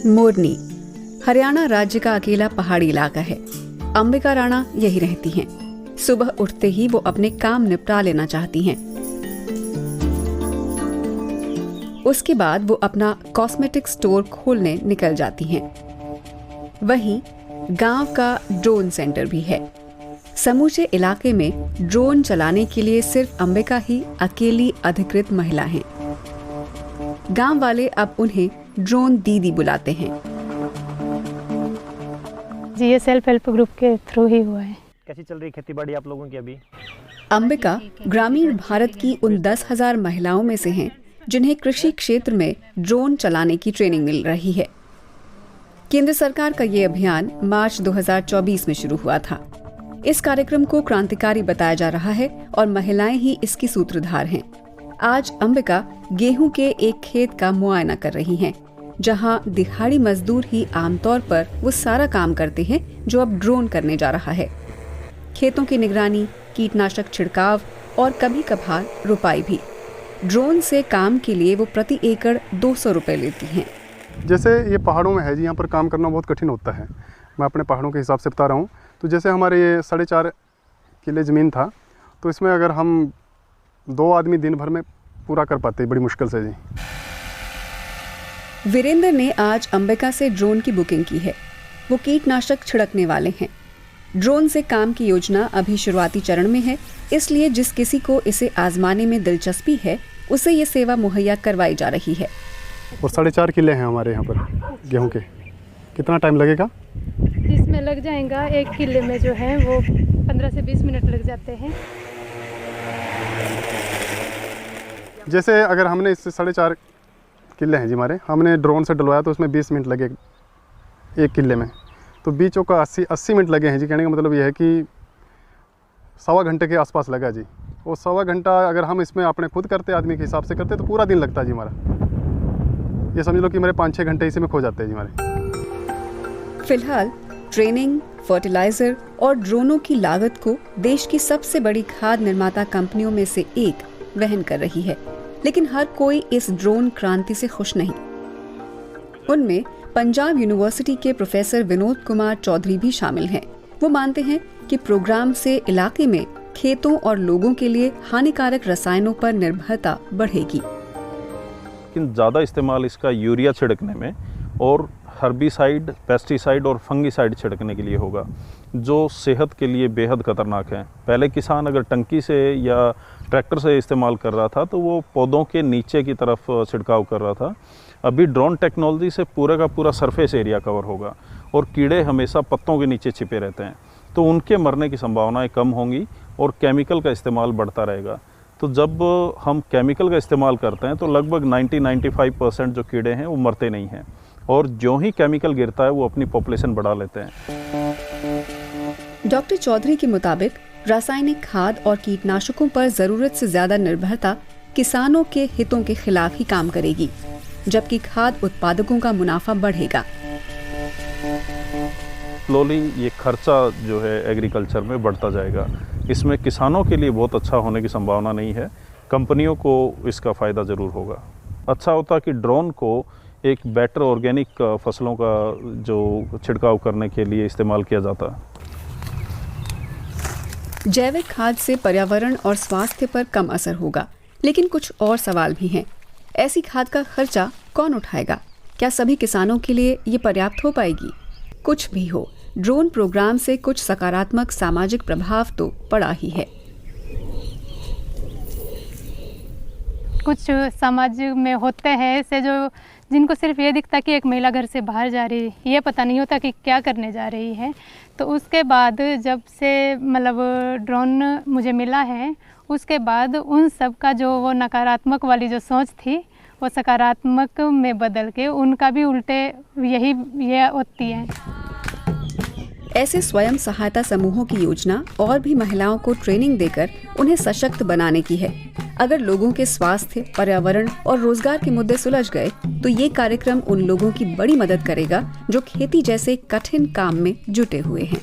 मोरनी हरियाणा राज्य का अकेला पहाड़ी इलाका है। अंबिका राणा यही रहती हैं। सुबह उठते ही वो अपने काम निपटा लेना चाहती हैं। उसके बाद वो अपना कॉस्मेटिक स्टोर खोलने निकल जाती हैं। वहीं गांव का ड्रोन सेंटर भी है। समूचे इलाके में ड्रोन चलाने के लिए सिर्फ अंबिका ही अकेली अधिकृत महिला हैं। गांव वाले अब उन्हें ड्रोन दीदी बुलाते हैं। जी, ये सेल्फ हेल्प ग्रुप के थ्रू ही हुआ है। कैसी चल रही खेती बाड़ी आप लोगों की अभी? अंबिका ग्रामीण भारत की उन 10,000 महिलाओं में से हैं जिन्हें कृषि क्षेत्र में ड्रोन चलाने की ट्रेनिंग मिल रही है। केंद्र सरकार का ये अभियान मार्च 2024 में शुरू हुआ था। इस कार्यक्रम को क्रांतिकारी बताया जा रहा है और महिलाएं ही इसकी सूत्रधार हैं। आज अंबिका गेहूं के एक खेत का मुआयना कर रही हैं, जहां दिहाड़ी मजदूर ही आमतौर पर वो सारा काम करते हैं जो अब ड्रोन करने जा रहा है। खेतों की निगरानी, कीटनाशक छिड़काव और कभी कभार रुपाई भी। ड्रोन से काम के लिए वो प्रति एकड़ 200 रुपए लेती हैं। जैसे ये पहाड़ों में है जी, यहाँ पर काम करना बहुत कठिन होता है। मैं अपने पहाड़ों के हिसाब से बता रहा हूँ। तो जैसे हमारे ये 4.5 किले ज़मीन था, तो इसमें अगर हम 2 आदमी दिन भर में पूरा कर पाते, बड़ी मुश्किल से जी। वीरेंद्र ने आज अंबिका से ड्रोन की बुकिंग की है। वो कीटनाशक छिड़कने वाले हैं। ड्रोन से काम की योजना अभी शुरुआती चरण में है, इसलिए जिस किसी को इसे आजमाने में दिलचस्पी है उसे ये सेवा मुहैया करवाई जा रही है। और 4.5 किले हैं हमारे यहाँ पर गेहूँ के। कितना टाइम लगेगा? इसमें लग जाएगा 1 किले में जो है वो 15 से 20 मिनट लग जाते हैं। जैसे अगर हमने इससे 4.5 किले हैं जी हमारे, हमने ड्रोन से डलवाया तो उसमें 20 मिनट लगे 1 किले में। तो बीचों का 80 मिनट लगे हैं जी। कहने का मतलब यह है कि 1.25 घंटे के आसपास लगा जी। वो 1.25 घंटा अगर हम इसमें अपने खुद करते, आदमी के हिसाब से करते, तो पूरा दिन लगता है जी हमारा। ये समझ लो कि मेरे 5-6 घंटे इसी में खो जाते हैं जी हमारे। फिलहाल ट्रेनिंग, फर्टिलाइजर और ड्रोनों की लागत को देश की सबसे बड़ी खाद निर्माता कंपनियों में से एक वहन कर रही है, लेकिन हर कोई इस ड्रोन क्रांति से खुश नहीं। उनमें पंजाब यूनिवर्सिटी के प्रोफेसर विनोद कुमार चौधरी भी शामिल हैं। वो मानते हैं कि प्रोग्राम से इलाके में खेतों और लोगों के लिए हानिकारक रसायनों पर निर्भरता बढ़ेगी। लेकिन ज़्यादा इस्तेमाल इसका यूरिया छिड़कने में और हर्बिसाइड, पेस्टिसाइड और फंगिसाइड छिड़कने के लिए होगा, जो सेहत के लिए बेहद खतरनाक है। पहले किसान अगर टंकी से या ट्रैक्टर से इस्तेमाल कर रहा था तो वो पौधों के नीचे की तरफ छिड़काव कर रहा था। अभी ड्रोन टेक्नोलॉजी से पूरा का पूरा सरफेस एरिया कवर होगा और कीड़े हमेशा पत्तों के नीचे छिपे रहते हैं, तो उनके मरने की संभावनाएं कम होंगी और केमिकल का इस्तेमाल बढ़ता रहेगा। तो जब हम केमिकल का इस्तेमाल करते हैं तो लगभग 90-95% जो कीड़े हैं वो मरते नहीं हैं, और जो ही केमिकल गिरता है वो अपनी पॉपुलेशन बढ़ा लेते हैं। डॉक्टर चौधरी के मुताबिक रासायनिक खाद और कीटनाशकों पर जरूरत से ज्यादा निर्भरता किसानों के हितों के खिलाफ ही काम करेगी, जबकि खाद उत्पादकों का मुनाफा बढ़ेगा। स्लोली ये खर्चा जो है एग्रीकल्चर में बढ़ता जाएगा। इसमें किसानों के लिए बहुत अच्छा होने की संभावना नहीं है, कंपनियों को इसका फ़ायदा ज़रूर होगा। अच्छा होता कि ड्रोन को एक बेटर ऑर्गेनिक फसलों का जो छिड़काव करने के लिए इस्तेमाल किया जाता। जैविक खाद से पर्यावरण और स्वास्थ्य पर कम असर होगा, लेकिन कुछ और सवाल भी हैं। ऐसी खाद का खर्चा कौन उठाएगा? क्या सभी किसानों के लिए ये पर्याप्त हो पाएगी? कुछ भी हो, ड्रोन प्रोग्राम से कुछ सकारात्मक सामाजिक प्रभाव तो पड़ा ही है। कुछ समाज में होते हैं ऐसे जो जिनको सिर्फ ये दिखता कि एक महिला घर से बाहर जा रही, ये पता नहीं होता कि क्या करने जा रही है। तो उसके बाद जब से मतलब ड्रोन मुझे मिला है, उसके बाद उन सब का जो वो नकारात्मक वाली जो सोच थी वो सकारात्मक में बदल के उनका भी उल्टे ये होती है। ऐसे स्वयं सहायता समूहों की योजना और भी महिलाओं को ट्रेनिंग देकर उन्हें सशक्त बनाने की है। अगर लोगों के स्वास्थ्य, पर्यावरण और रोजगार के मुद्दे सुलझ गए तो ये कार्यक्रम उन लोगों की बड़ी मदद करेगा जो खेती जैसे कठिन काम में जुटे हुए हैं।